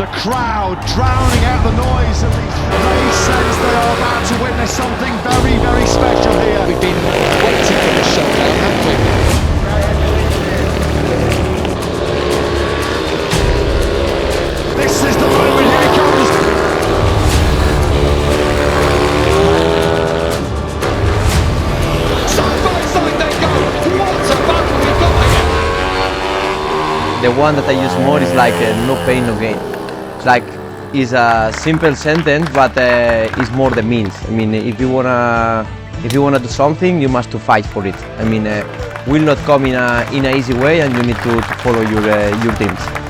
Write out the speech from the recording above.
The crowd drowning out the noise of these. They sense they are about to witness something very, very special here. We've been waiting for this showdown, haven't we? This is the moment, here it comes. Side by side they go. What a battle we've got here. The one that I use more is like no pain, no gain. It's like it's a simple sentence, but it's more the means. I mean, if you wanna do something, you must to fight for it. I mean, will not come in a easy way, and you need to follow your dreams.